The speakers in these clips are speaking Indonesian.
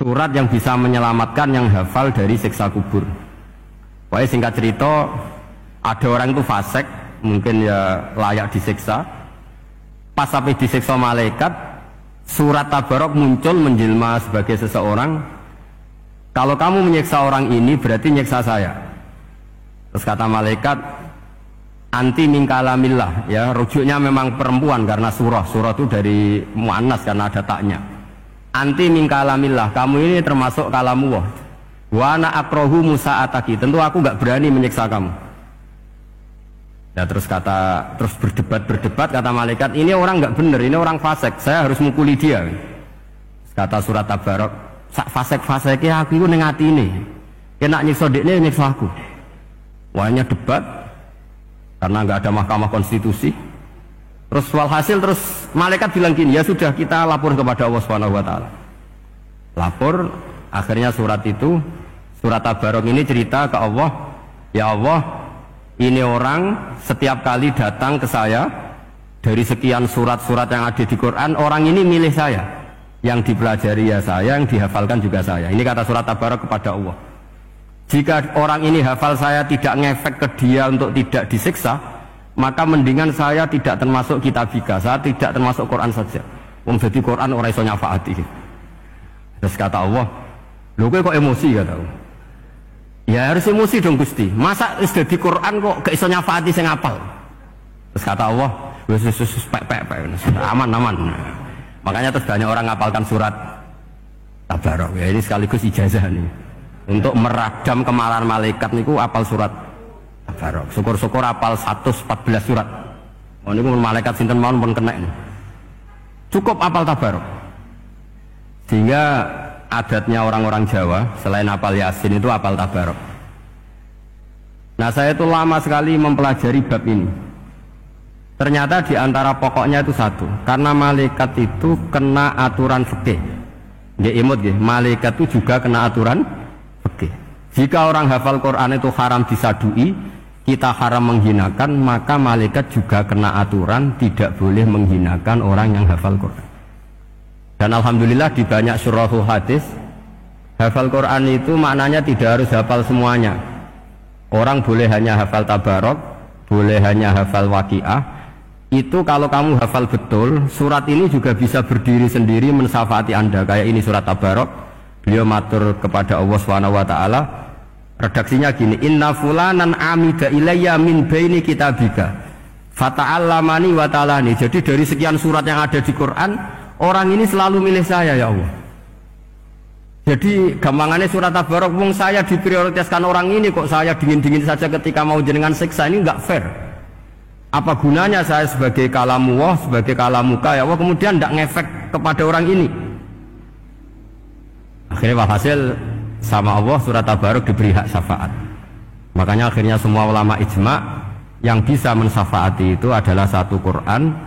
surat yang bisa menyelamatkan yang hafal dari siksa kubur. Pokoknya singkat cerita, ada orang itu fasik, mungkin ya layak disiksa. Pas sampai disiksa malaikat, surat Tabarok muncul menjelma sebagai seseorang. Kalau kamu menyiksa orang ini berarti nyiksa saya. Terus kata malaikat, anti min kalamillah, ya rujuknya memang perempuan karena surah itu dari muannas karena ada taknya. Anti min kalamillah, kamu ini termasuk kalamullah. Wa ana akrahu musa'ataki, tentu aku nggak berani menyiksa kamu. Ya terus berdebat kata malaikat, ini orang nggak benar, ini orang fasik, saya harus mukuli dia. Kata surat Tabarok, sak fasik-fasiknya aku itu nengati ini, kena nyiksa dekne nyiksa aku. Wahnya debat karena nggak ada mahkamah konstitusi. Terus walhasil terus malaikat bilang gini, ya sudah kita lapor kepada Allah Subhanahu Wa Taala. Lapor, akhirnya surat Tabarok ini cerita ke Allah, ya Allah, ini orang setiap kali datang ke saya dari sekian surat-surat yang ada di Quran, orang ini milih saya, yang dipelajari ya saya, yang dihafalkan juga saya. Ini kata surat Tabarok kepada Allah. Jika orang ini hafal saya tidak ngefek ke dia untuk tidak disiksa, maka mendingan saya tidak termasuk kitabika, saya tidak termasuk Quran saja. Wong jadi Quran orang iso nyafaati. Terus kata Allah, lho kowe kok emosi kata Allah. Ya harus emosi dong Gusti. Masa wis dadi Quran kok gak iso nyafaati sing apal. Terus kata Allah, wis pek aman. Makanya terus banyak orang ngapalkan surat Tabarok. Ya ini sekaligus ijazah nih. Untuk meradam kemarahan malaikat niku apal surat Tabarok. Syukur-syukur apal 114 surat. Oh niku malaikat sinten mawon pun kena ini. Cukup apal Tabarok. Sehingga adatnya orang-orang Jawa selain apal Yasin itu apal Tabarok. Nah saya itu lama sekali mempelajari bab ini. Ternyata di antara pokoknya itu satu, karena malaikat itu kena aturan fikih. Nggih imut nggih, malaikat itu juga kena aturan fikih. Jika orang hafal Quran itu haram disadui, kita haram menghinakan, maka malaikat juga kena aturan tidak boleh menghinakan orang yang hafal Quran. Dan alhamdulillah di banyak syurahul hadis, hafal Quran itu maknanya tidak harus hafal semuanya. Orang boleh hanya hafal Tabarok, boleh hanya hafal Waqiah. Itu kalau kamu hafal betul, surat ini juga bisa berdiri sendiri mensyafaati Anda. Kayak ini surat Tabarok, beliau matur kepada Allah Subhanahu wa taala. Redaksinya gini, inna fulanan amida ilayya min baini kitabika fata'allamani wa ta'alani. Jadi dari sekian surat yang ada di Quran, orang ini selalu milih saya ya Allah. Jadi gampangannya surat Tabarok, wong saya diprioritaskan orang ini kok saya dingin-dingin saja ketika mau jenengan siksa, ini enggak fair. Apa gunanya saya sebagai kalamullah, sebagai kalamuka ya Allah, kemudian tidak ngefek kepada orang ini. Akhirnya walhasil sama Allah surat Tabarok diberi hak syafaat. Makanya akhirnya semua ulama ijma yang bisa mensyafaati itu adalah satu Quran,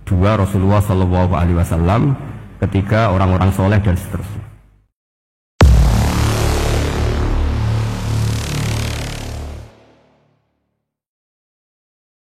dua Rasulullah SAW, ketiga orang-orang soleh dan seterusnya.